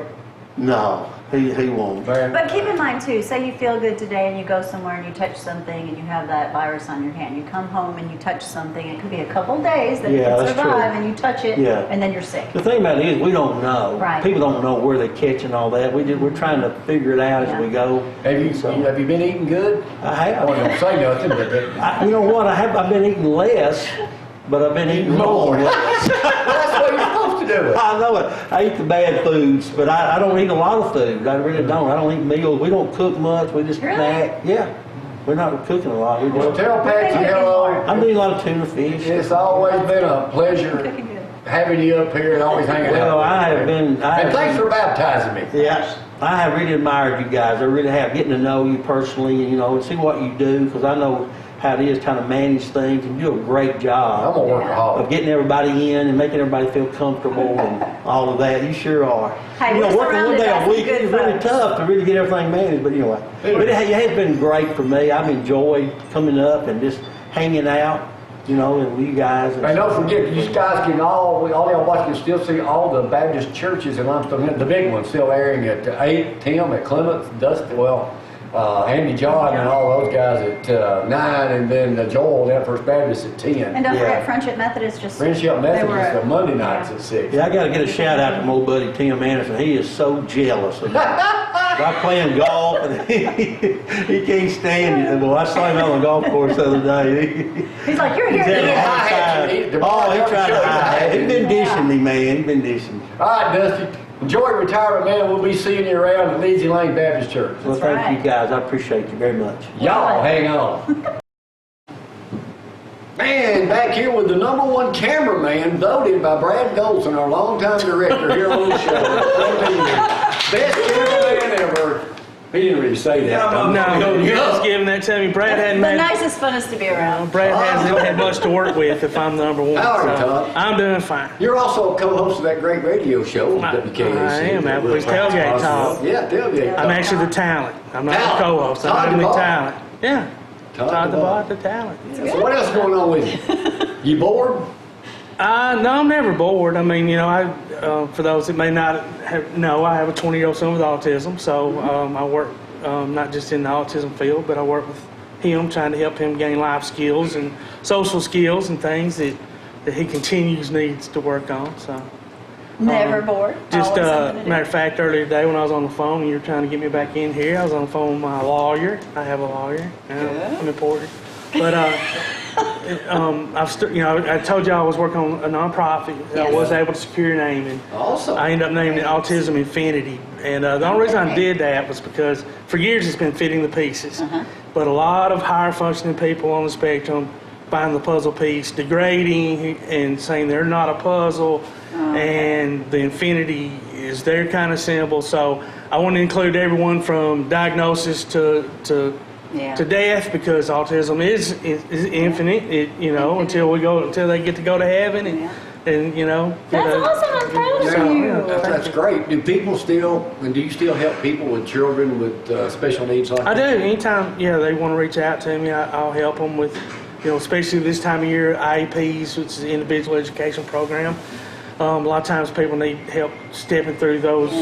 No, He won't.
But keep in mind too, say you feel good today and you go somewhere and you touch something and you have that virus on your hand. You come home and you touch something. It could be a couple days that
Yeah,
you can
that's
survive
true.
and you touch it
Yeah.
and then you're sick.
The thing about it is, we don't know.
Right.
People don't know where they catch and all that. We're trying to figure it out as we go.
Have you
So,
been eating good?
I
I wasn't
have.
gonna say nothing, but
You know what? I've been eating less, but I've been eating more.
that's the way you're supposed to do it.
I know it. I eat the bad foods, but I don't eat a lot of food. I really don't. I don't eat meals. We don't cook much. We just
Really?
snack. Yeah. We're not cooking a lot. We
Well,
just,
tell Patsy hello.
I'm doing a lot of tuna fish.
It's always been a pleasure
Cooking good.
having you up here and always hanging out.
Well, I have been.
And thanks for baptizing me.
Yes, I have really admired you guys. I really have, getting to know you personally, and see what you do, because I know how it is trying to manage things, and you do a great
I'm
job
a workaholic.
of getting everybody in and making everybody feel comfortable and all of that. You sure are.
Hey, we're
working one
surrounded
day
by
a
some
week
good
is really
folks.
tough to really get everything managed, but anyway. But it has been great for me. I've enjoyed coming up and just hanging out, and with you guys.
And don't forget, you guys can all y'all watch can still see all the Baptist churches in Limestone, the big ones still airing at 8, Tim at Clements, Dusty, Andy John and all those guys at 9, and then Joel down at First Baptist at 10.
And don't
Yeah.
forget Friendship Methodist just
Friendship
they
Methodist
were-
on Monday nights
yeah.
at 6.
Yeah, I got to get a shout out to my old buddy Tim Anderson. He is so jealous of me. I'm playing golf and he can't stand it. Well, I saw him on the golf course the other day.
He's like, you're
He's
here
having a
today.
hard time. Oh, he tried to hide. He's been dishing me, man. He's been dishing.
All right, Dusty. Enjoy retirement, man. We'll be seeing you around at Leedsy Lane Baptist Church.
Well,
That's
thank
right.
you guys. I appreciate you very much.
Y'all hang on. Man, back here with the #1 cameraman voted by Brad Golson, our longtime director here on the show. Best cameraman ever. He didn't really say that.
No, you're just giving that to me. Brad hadn't
The
had,
nicest, funnest to be around.
Brad hasn't had much to work with if I'm number one.
How are you,
so
Todd?
I'm doing fine.
You're also a co-host of that great radio show on WKAC.
I am, Applebee's Tailgate Talk.
Yeah, Tailgate
I'm
Talk.
actually the talent. I'm not
Talent.
the co-host.
Todd
I'm the
DeBot.
talent. Yeah. Todd the
DeBot.
bot, the talent.
So what else going on with you? You bored?
No, I'm never bored. I mean, for those that may not know, I have a 20-year-old son with autism, so I work not just in the autism field, but I work with him, trying to help him gain life skills and social skills and things that he needs to work on. So,
Never bored.
just
Always something to do.
matter of fact, earlier today when I was on the phone and you were trying to get me back in here, I was on the phone with my lawyer. I have a lawyer. I'm important, but. I told you I was working on a nonprofit. I
Yes.
was able to secure a name, and
Awesome.
I ended up naming it Autism Infinity. And the only reason I did that was because for years it's been fitting the pieces. But a lot of higher functioning people on the spectrum find the puzzle piece degrading and saying they're not a puzzle, and the infinity is their kind of symbol. So I want to include everyone from diagnosis to
Yeah.
death, because autism is infinite. Until they get to go to heaven, and
That's awesome. I'm proud of you.
That's great. Do you still help people with children with special needs like
I do.
that?
Anytime, they want to reach out to me, I'll help them with, especially this time of year, IEPs, which is the Individual Education Program. A lot of times people need help stepping through those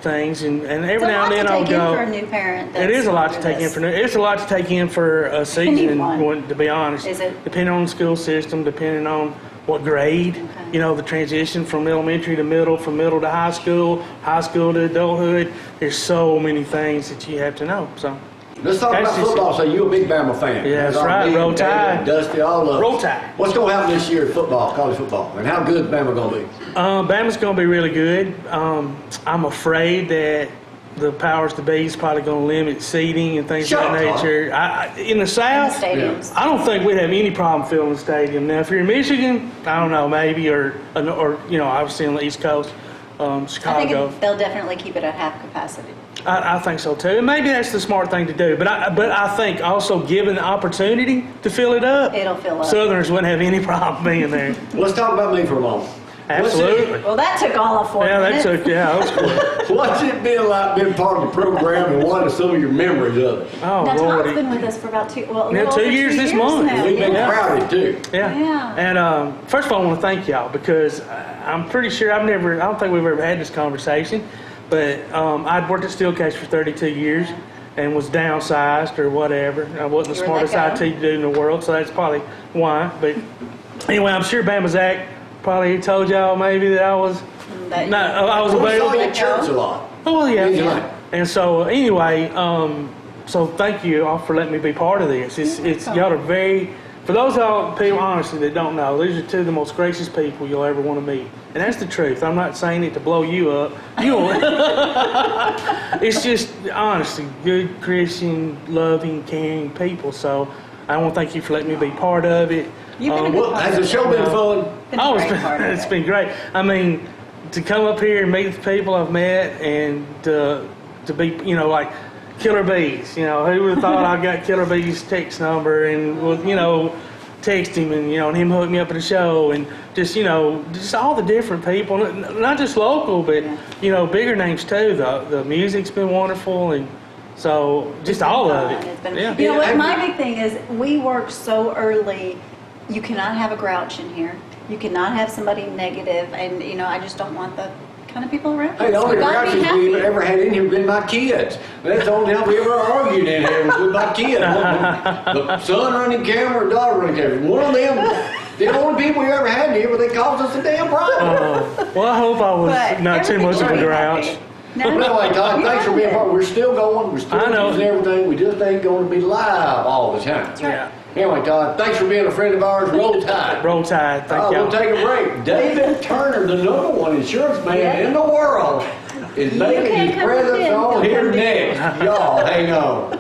things, and every
It's a
now
lot
and then
to
I'll
take in
go.
for a new parent.
It is a lot to take in for. It's a lot to take in for a season,
Anyone.
to be honest.
Is it?
Depending on the school system, depending on what grade,
Okay.
the transition from elementary to middle, from middle to high school to adulthood. There's so many things that you have to know. So,
Let's talk
That's
about
just-
football. So you're a big Bama fan.
Yeah, that's
All
right.
me,
Roll
David,
Tide.
Dusty, all of us.
Roll Tide.
What's going to happen this year in football, college football, and how good is Bama going to be?
Bama's going to be really good. I'm afraid that the powers to be is probably going to limit seating and things
Shut
of that
up, Todd.
nature. In the
In the
South,
stadiums.
I don't think we'd have any problem filling the stadium. Now, if you're in Michigan, I don't know, maybe, or obviously on the East Coast,
I think
Chicago.
they'll definitely keep it at half capacity.
I think so too. And maybe that's the smart thing to do. But I think also given the opportunity to fill it up,
It'll fill up.
Southerners wouldn't have any problem being there.
Let's talk about me for a moment.
Absolutely.
Well, that took all of 4
Yeah, that
minutes.
took, that was cool.
What's it been like being part of the program, and what are some of your memories of it?
Oh,
Now, Tom's
Lordy.
been with us for about a little
Yeah, 2
over
years
2
this
years
month.
now.
We've been
Yeah.
crowded too.
Yeah.
Yeah.
And first of all, I want to thank y'all because I'm pretty sure I don't think we've ever had this conversation, But I'd worked at Steelcase for 32 years and was downsized or whatever. I wasn't the
You were
smartest
let go?
IT dude in the world, so that's probably why. But anyway, I'm sure Bama Zack probably told y'all maybe that I was
That you-
I was
We saw
available.
you at church a lot.
Oh, well, yeah.
Yeah.
And so anyway, so thank you all for letting me be part of this. It's y'all are very, for those people honestly that don't know, these are two of the most gracious people you'll ever want to meet. And that's the truth. I'm not saying it to blow you up. It's just honestly good Christian, loving, caring people. So I want to thank you for letting me be part of it.
You've been a good
Well,
part
has
of
the show
it.
been fun?
Been a
Oh,
great part of
it's
it.
been great. I mean, to come up here and meet the people I've met and to be, like Killer Bees. Who would have thought I got Killer Bees' text number and would, text him and, and him hook me up at a show and just, just all the different people, not just local, but, bigger names too. The music's been wonderful and so just all of it.
It's been-
Yeah.
You know what, my big thing is we work so early, you cannot have a grouch in here. You cannot have somebody negative, and I just don't want the kind of people around.
Hey, the only
We gotta be
grouches we
happy.
ever had in here been my kids. That's the only time we ever argued in here was with my kids. The son running camera, daughter running camera. One of them, the only people we ever had in here, but they caused us a damn problem.
Well, I hope I was
But
not too much of a
everything's
grouch.
happy.
But anyway, Todd, thanks for being part. We're still going. We're still
I know.
using everything. We just ain't going to be live all the time.
Yeah.
Anyway, Todd, thanks for being a friend of ours. Roll Tide.
Roll Tide. Thank y'all.
We'll take a break. David Turner, the #1 insurance man in the world, is making
can't
his
come
presence
in.
on here
Come in.
next. Y'all, hang on.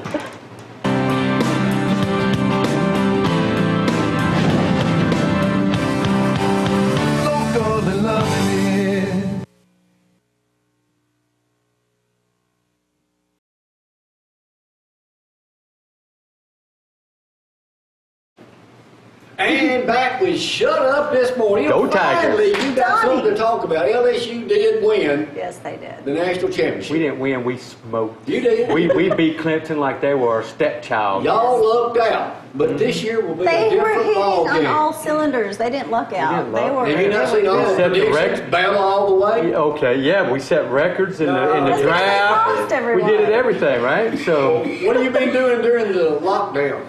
And back with Shut Up this morning.
Go Tigers.
Finally, you got
Donnie.
something to talk about. LSU did win
Yes, they did.
the national championship.
We didn't win, we smoked.
You did.
We beat Clemson like they were our stepchild.
Y'all lucked out, but this year will be a
They were
different
hitting
ball
on
game.
all cylinders. They didn't luck out.
didn't
They
luck.
were.
Have you not seen all the
Set the
predictions?
record.
Bama all the way.
Okay, yeah, we set records in the
That's because they
draft.
lost
We
everyone.
did everything, right? So
What have you been doing during the lockdown?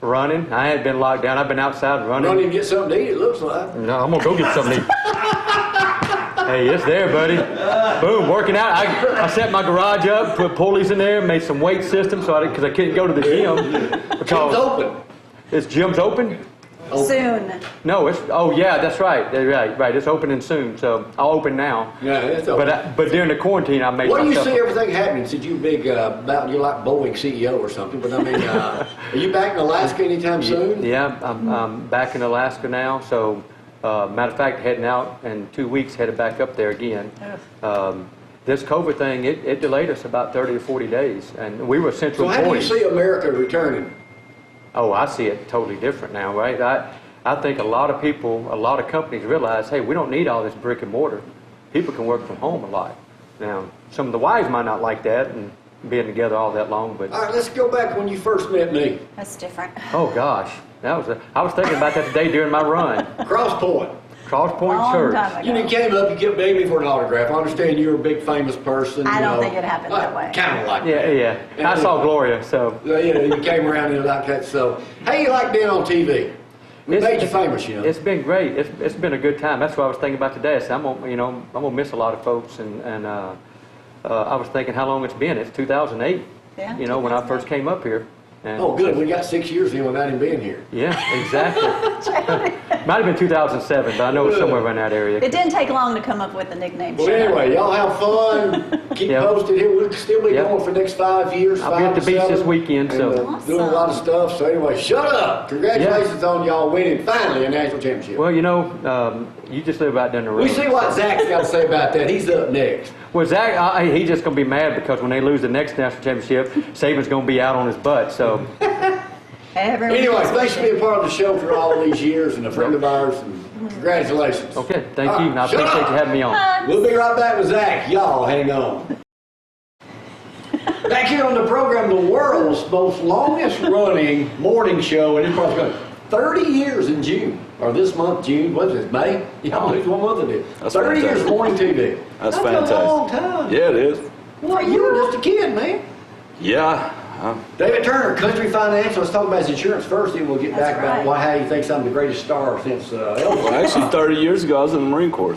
running, I had been locked down. I've been outside running.
Running to get something to eat, it looks like.
No, I'm gonna go get something to eat. Hey, it's there, buddy. Boom, working out. I set my garage up, put pulleys in there, made some weight systems because I couldn't go to the gym.
It's
Because
open.
this gym's open?
Soon.
No, yeah, that's right. Right. It's opening soon, so I'll open now.
Yeah, it's open.
But during the quarantine, I made
What do you
myself.
see everything happening since you big about you're like Boeing CEO or something? But I mean, are you back in Alaska anytime soon?
Yeah, I'm back in Alaska now. So, matter of fact, heading out in 2 weeks, headed back up there again. This COVID thing, it delayed us about 30 or 40 days, and we were
So
central
how do you
employees.
see America returning?
Oh, I see it totally different now, right? I think a lot of people, a lot of companies realize, hey, we don't need all this brick and mortar. People can work from home a lot. Now, some of the wives might not like that and being together all that long, but
All right, let's go back when you first met me.
That's different.
oh gosh, I was thinking about that today during my run.
Cross Point.
Cross Point
Long
Church.
time
You
ago.
came up, you kept begging me for an autograph. I understand you're a big famous person.
I
you
don't
know.
think it happened that way.
Kind of like
Yeah,
that.
yeah. I saw Gloria, so.
You came around and like that. So, how you like being on TV? We made you famous, you know.
It's been great. It's been a good time. That's what I was thinking about today. I said, I'm gonna miss a lot of folks, and I was thinking how long it's been. It's 2008.
Yeah,
When I first came up here. And
Oh, good. We got 6 years in without him being here.
Yeah, exactly. Might have been 2007, but I know it's somewhere around that area.
It didn't take long to come up with the nickname.
Well,
Shut Up.
anyway, y'all have fun. Keep
Yeah.
posted here. We'll still be
Yeah.
going for the next 5 years.
I'll be at the beach this weekend, so.
Doing a lot of stuff. So anyway, shut up. Congratulations on y'all winning finally a national championship.
Well, you just live out down the road.
We see what Zack's got to say about that. He's up next.
Well, Zack, he's just going to be mad because when they lose the next national championship, Saban's going to be out on his butt. So,
Everyone
Anyway,
gets
thanks for being part of the show for all these years and a friend of ours. And congratulations.
okay, thank
All
you.
right,
And I
shut
appreciate
up.
you having me on.
We'll be right back with Zack. Y'all hang on. Back here on the program, the world's most longest running morning show, and it's probably going 30 years in June, or this month, June, what is it, May? Yeah, what month it is.
That's
30 years
fantastic.
morning TV.
That's
a
fantastic.
long time.
Yeah, it is.
Well, you were just a kid, man.
Yeah.
David Turner, Country Financial. Let's talk about his insurance first, then we'll get
That's
back about
right.
how he thinks I'm the greatest star since Elvis.
Well, actually, 30 years ago, I was in the Marine Corps.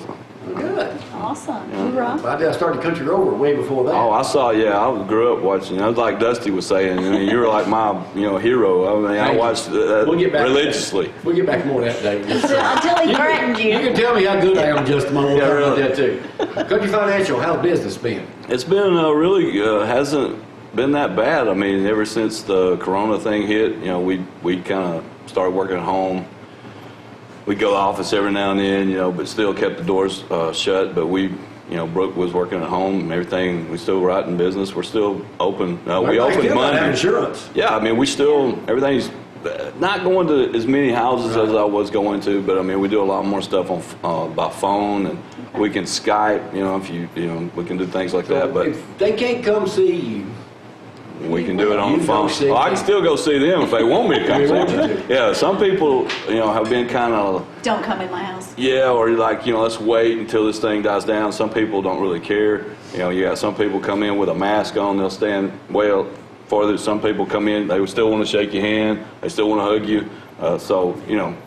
Good.
Awesome. Hoorah.
I started Country Rover way before that.
Oh, I saw. Yeah, I grew up watching. I was like Dusty was saying. I mean, you were like my, hero. I mean, I
Thank you.
watched
We'll get back to that.
religiously.
We'll get back to more of that, David.
Until he threatened
You
you.
can tell me how good I am, Justin. We'll
Yeah,
talk about
really.
that too. Country Financial, how's business been?
It's been really hasn't been that bad. I mean, ever since the Corona thing hit, we kind of started working at home. We'd go to the office every now and then, but still kept the doors shut. But Brooke was working at home and everything. We still were out in business. We're still open. We
Everybody's
opened
still got
Monday.
insurance.
Yeah, I mean, we still, everything's not going to as many houses as I was going to, but I mean, we do a lot more stuff on by phone, and we can Skype, we can do things like that, but
If they can't come see you,
we can do it on
You
the phone.
go see
Well, I can still go see them if they want me to come
They
see
want you
them.
to.
Yeah, some people, have been kind of,
Don't come in my house.
yeah, or like, let's wait until this thing dies down. Some people don't really care. You got some people come in with a mask on, they'll stand well farther. Some people come in, they still want to shake your hand, they still want to hug you. So,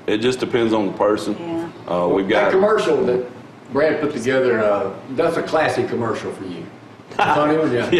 it just depends on the person.
Yeah.
We've
that
got,
commercial that Brad put together, that's a classic commercial for you. Funny one, yeah.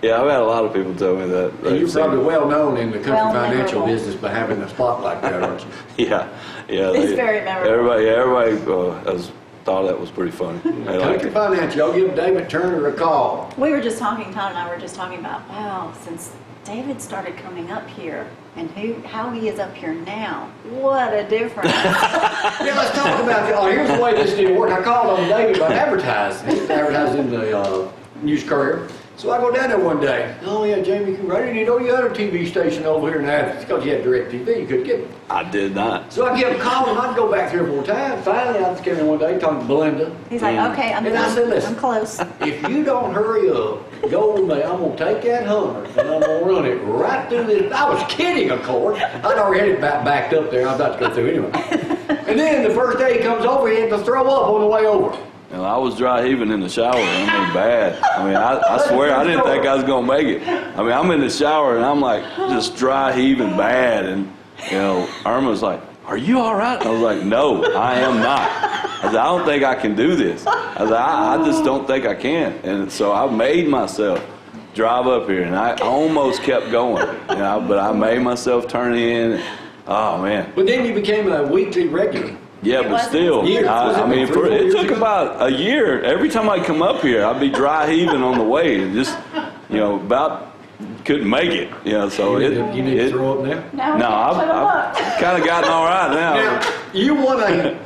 yeah, I've had a lot of people tell me that.
And
They've
you're
seen
probably
it.
well known in the country
Well
financial
memorable.
business by having a spot like that, aren't you?
Yeah.
It's very memorable.
Everybody has thought that was pretty funny. They like
Country
it.
Financial, y'all give David Turner a call.
We were just talking, Todd and I were just talking about, wow, since David started coming up here and how he is up here now, what a difference.
Yeah, let's talk about it. Oh, here's the way this didn't work. I called on David about advertising. He was advertising in the News Courier. So I go down there one day. Oh yeah, Jamie, I didn't know you had a TV station over here in Athens because you had direct TV. You couldn't get it.
I did not.
So I kept calling. I'd go back 3 or 4 times. Finally, I was coming one day talking to Belinda.
He's like, okay, I'm
And I said, listen,
I'm close.
if you don't hurry up, go with me. I'm going to take that Hummer and I'm going to run it right through this. I was kidding, of course. I'd already had it backed up there. I was about to go through anyway. And then the first day he comes over, he had to throw up on the way over.
And I was dry heaving in the shower. I mean, bad. I mean, I swear I didn't think I was gonna make it. I mean, I'm in the shower and I'm like just dry heaving bad, and Irma's like, "Are you all right?" I was like, "No, I am not." I said, "I don't think I can do this." I said, I just don't think I can. And so I made myself drive up here, and I almost kept going, but I made myself turn in. Oh man.
But then you became a weekly regular.
Yeah,
It
but
wasn't
still,
years. Was it
I mean,
3 or 4
it
years
took
ago?
about a year. Every time I'd come up here, I'd be dry heaving on the way, and just, about couldn't make it. So
You need to throw up now?
No, I've kind of gotten all right now.
Now, you won a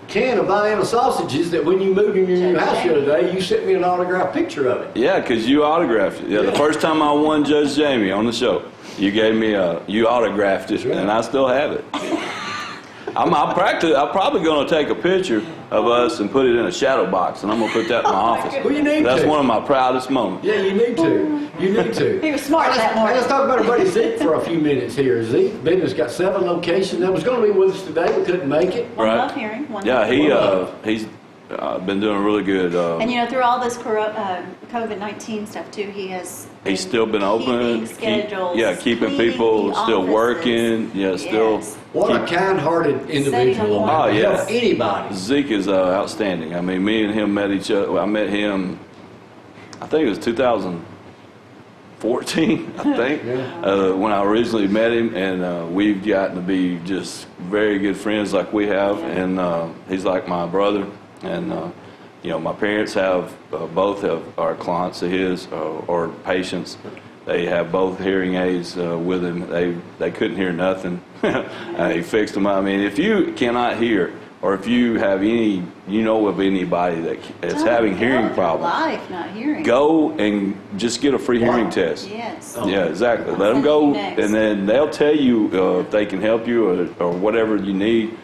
can of Vienna sausages that when you moved in your new house the other day, you sent me an autographed picture of it.
Yeah, because you autographed it. Yeah, the first time I won Judge Jamie on the show, you gave me you autographed it, and I still have it. I'm probably going to take a picture of us and put it in a shadow box, and I'm going to put that in my office.
Well, you need
That's
to.
one of my proudest moments.
Yeah, you need to. You need to.
He was smart that morning.
Let's talk about our buddy Zeke for a few minutes here. Zeke business got 7 locations. That was going to be with us today, but couldn't make it.
One
Right.
love hearing. One
Yeah,
love.
he's been doing really good.
And through all this COVID-19 stuff too, he has.
He's still been open.
Keeping schedules.
Keeping
cleaning
people
the
still
offices.
working. Yeah, still.
Yes.
What a kind-hearted individual.
Oh,
yeah.
Help anybody.
Zeke is outstanding. I mean, me and him met each other. I met him, I think it was 2014, I think, when I originally met him. And we've gotten to be just very good friends like we have. And he's like my brother. And, my parents have, both of our clients of his, or patients. They have both hearing aids with him. They couldn't hear nothing. He fixed them. I mean, if you cannot hear, or if you have any, of anybody that's having hearing problems,
Life, not hearing.
go and just get a free hearing test.
Yes.
Yeah, exactly. Let them
Send
go,
you next.
and then they'll tell you if they can help you or whatever you need.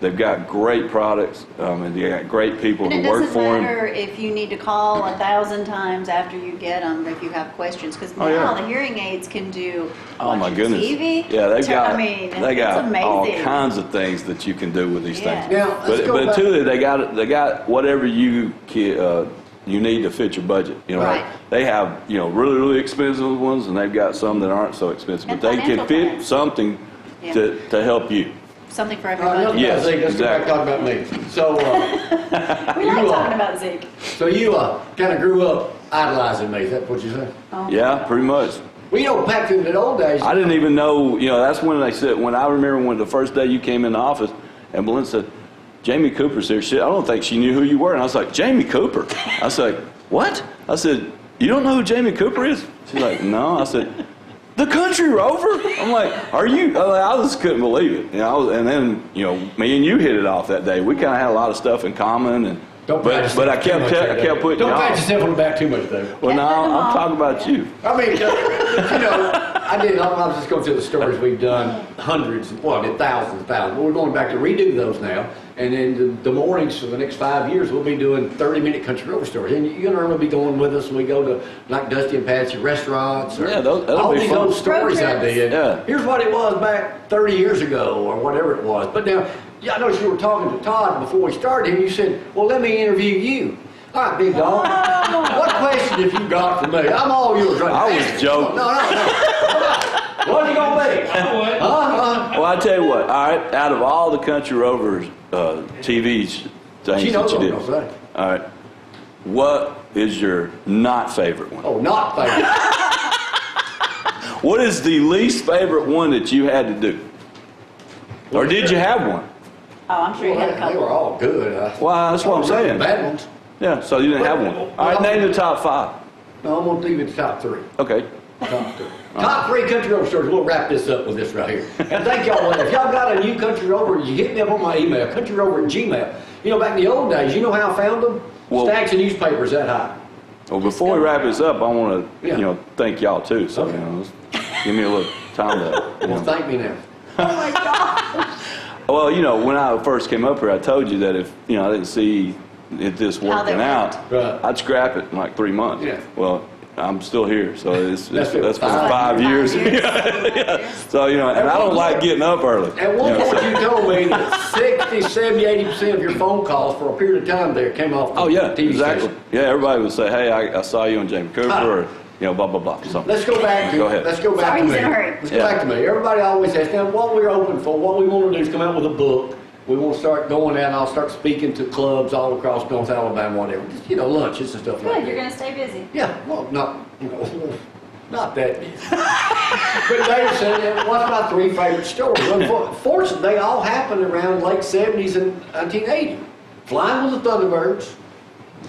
They've got great products, and they got great people
And it
who work
doesn't
for them.
matter if you need to call 1,000 times after you get them if you have questions, because now
Oh, yeah.
the hearing aids can do
Oh my
watch
goodness!
TV.
Yeah, they've got
it's
all
amazing.
kinds of things that you can do with these
Yeah.
things.
Now, let's go
But
back.
too, they got whatever you you need to fit your budget. You know,
Right.
they have, you know, really, really expensive ones, and they've got some that aren't so expensive,
And
but they can
financial
fit
plans.
something
Yeah.
to help you.
Something for
No,
everybody.
Yes,
let's go back
exactly.
talking about me. So,
We like talking about Zeke.
so you kind of grew up idolizing me. Is that what you said?
Oh.
Yeah, pretty much.
Well, you know, back in the old days,
I didn't even know, you know, that's when they said, when I remember when the first day you came in the office, and Belinda said, Jamie Cooper's here. I don't think she knew who you were. And I was like, Jamie Cooper? I was like, what? I said, you don't know who Jamie Cooper is? She's like, no. I said, the Country Rover? I'm like, are you? I just couldn't believe it. You know, and then, you know, me and you hit it off that day. We kind of had a lot of stuff in common, and but I kept putting you
Don't pat
off.
yourself on the back too much, though.
Well, now I'm talking about you.
I mean, you know, I was just going through the stories we've done, hundreds, well, I did thousands. But we're going back to redo those now. And then the mornings for the next 5 years, we'll be doing 30-minute country road stories. And you're going to be going with us when we go to, like, Dusty and Patsy restaurants. Or
Yeah, that'll
all
be
these
fun.
old stories
Road
I
trips.
did.
Yeah.
Here's what it was back 30 years ago or whatever it was. But now, yeah, I noticed you were talking to Todd before we started, and you said, well, let me interview you. All right, big dog. What question have you got for me? I'm all yours right now.
I was joking.
No. What's it going to be?
Well, I tell you what. All right, out of all the Country Rovers TV
She
things
knows
that you
what I'm
did,
gonna say.
all right, what is your not favorite one?
Oh, not favorite.
What is the least favorite one that you had to do, or did you have one?
Oh, I'm sure you had a
They
couple.
were all good.
Well, that's what I'm saying.
Bad ones.
Yeah, so you didn't have one. All right, name the top 5.
No, I'm going to leave it the top 3.
Okay.
Top 3 country road stories. We'll wrap this up with this right here. And thank y'all. If y'all got a new country rover, you hit me up on my email, countryrover@gmail. You know, back in the old days, you know how I found them?
Well-
Stacks of newspapers that high.
Well, before we wrap this up, I want to,
Yeah.
you know, thank y'all too. So,
Okay.
you know, give me a little time to. You
Well,
know.
thank me now.
Oh my gosh.
Well, you know, when I first came up here, I told you that if, you know, I didn't see it just
How they
working out,
Right.
I'd scrap it in like 3 months.
Yeah.
Well, I'm still here, so
That's
that's
been
been 5
5
years.
years.
Yeah. So, you know, and I don't like getting up early.
At one
You know,
point,
so-
you told me that 60, 70, 80% of your phone calls for a period of time there came off the
Oh, yeah,
TV
exactly.
station.
Yeah, everybody would say, hey, I saw you on Jamie Cooper, or, you know, blah, blah, blah. So,
Let's go back to
Go ahead.
Let's go back
Sorry,
to
he's
me.
in a hurry.
Let's go
Yeah.
back to me. Everybody always asks, now what we're open for, what we want to do is come out with a book. We want to start going out and I'll start speaking to clubs all across North Alabama, whatever. Just, you know, lunches and stuff like
Good,
that.
you're going to stay busy.
Yeah, well, not that busy. But they said, what's my 3 favorite stories? Unfortunately, they all happened around late 70s and 1980. Flying with the Thunderbirds.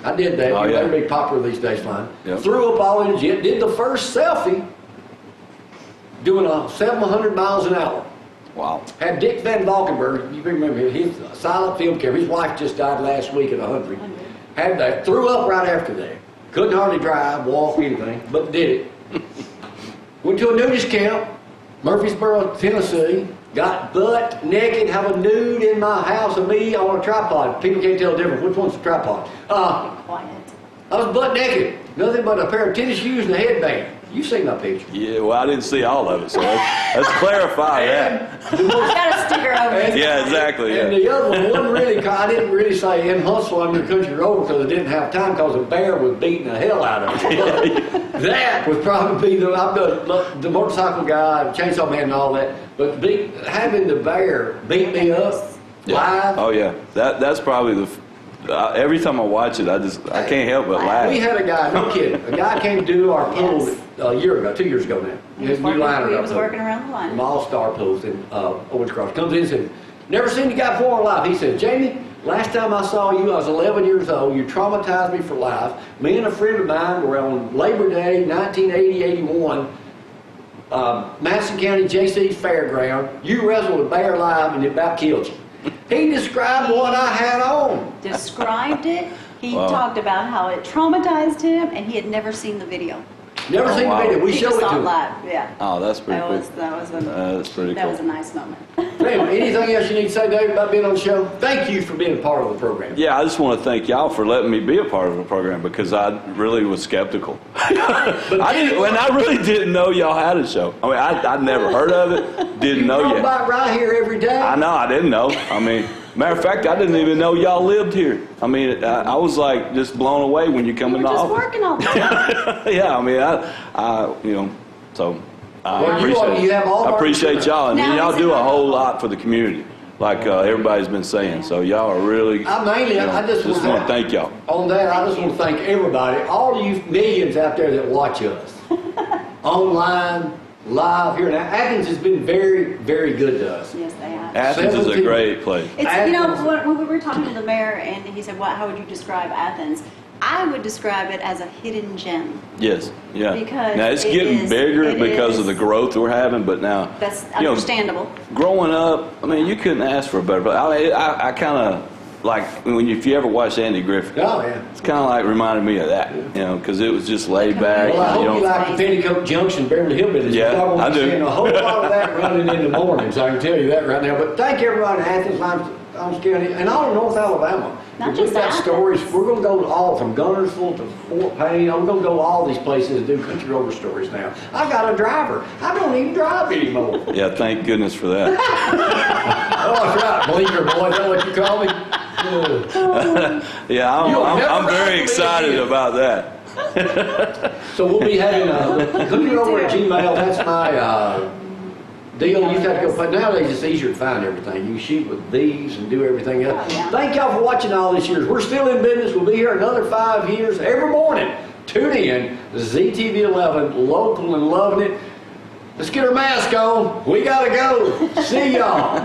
I did that.
Oh,
You know,
yeah.
They're big popular these days, flying.
Yep.
Threw up all in the jet. Did the first selfie doing 700 miles an hour.
wow.
Had Dick Van Valkenburg, you remember him, he's a silent film camera. His wife just died last week at 100. Had that, threw up right after that. Couldn't hardly drive, walk, anything, but did it. Went to a nudist camp, Murfreesboro, Tennessee. Got butt naked, have a nude in my house of me on a tripod. People can't tell the difference. Which one's a tripod?
Quiet.
I was butt naked. Nothing but a pair of tennis shoes and a headband. You seen my picture.
Yeah, well, I didn't see all of it, so let's clarify that.
He's got a sticker over his
Yeah, exactly.
And
Yeah.
the other one wasn't really, I didn't really say in hustle under country road because I didn't have time because a bear was beating the hell out of me. But that would probably be I'm the motorcycle guy, chainsaw man and all that, but having the bear beat me up live.
Oh yeah, that's probably the. Every time I watch it, I can't help but laugh.
We had a guy, no kidding, a guy came to do our pool
Yes.
a year ago, 2 years ago now.
He was
His new liner
he
up
was
pool.
working around the line.
From All-Star Pools in Owens Cross. Comes in and said, never seen the guy before in life. He said, Jamie, last time I saw you, I was 11 years old. You traumatized me for life. Me and a friend of mine were on Labor Day, 1980-81, Madison County JC's fairground. You wrestled a bear live and it about killed you. He described what I had on.
Described it. He
Wow.
talked about how it traumatized him, and he had never seen the video.
Never
Oh,
seen
wow.
the video. We
he
showed
just
it
saw
to
it
him.
live. Yeah.
Oh, that's pretty
That
cool.
was
That's pretty
that
cool.
was a nice moment.
Anyway, anything else you need to say, Dave, about being on the show? Thank you for being a part of the program.
Yeah, I just want to thank y'all for letting me be a part of the program because I really was skeptical. I really didn't know y'all had a show. I mean, I'd never heard of it, didn't know
You
yet.
about right here every day.
I know, I didn't know. I mean, matter of fact, I didn't even know y'all lived here. I mean, I was like just blown away when you come in the
Just
office.
working all the time.
Yeah, I mean, I you know, so I
Well, you have all
I
our
appreciate y'all, and
Now,
y'all
is
do
it-
a whole lot for the community, like everybody's been saying. So y'all are really.
I just
want to thank y'all.
On that, I just want to thank everybody, all you millions out there that watch us. Online, live here. Now, Athens has been very, very good to us.
Yes, they have.
Athens is a
17.
great place.
It's, you know, when we were talking to the mayor and he said, how would you describe Athens? I would describe it as a hidden gem.
Yes, yeah.
Because
now it's
it
getting
is-
bigger
it
because of
is.
the growth we're having, but now
That's
you know,
understandable.
growing up, I mean, you couldn't ask for a better place. I mean, I kind of like if you ever watched Andy Griffith.
Oh, yeah.
It's kind of like reminded me of that, you know, because it was just laid back.
Well, I hope
you
you
know.
like the Petticoat Junction, Beverly Hillbillies.
Yeah,
Y'all won't
I
be
do.
seeing a whole lot of that running in the mornings. I can tell you that right now. But thank everybody in Athens, Lowndes County, and all of North Alabama.
Not
We've
just
got
Athens.
stories. We're going to go to all from Gunnersville to Fort Payne. I'm going to go to all these places and do country road stories now. I got a driver. I don't even drive anymore.
Yeah, thank goodness for that.
Oh, that's right, Bleecker boy. Is that what you call me?
Yeah,
You'll never
I'm
ride
very
with me
excited
again.
about that.
So we'll be having Hooter over at Gmail. That's my deal. You have to go. But nowadays it's easier to find everything. You can shoot with these and do everything else.
Oh, yeah.
Thank y'all for watching all these years. We're still in business. We'll be here another 5 years every morning. Tune in to ZTV 11, local and loving it. Let's get our mask on. We gotta go. See y'all.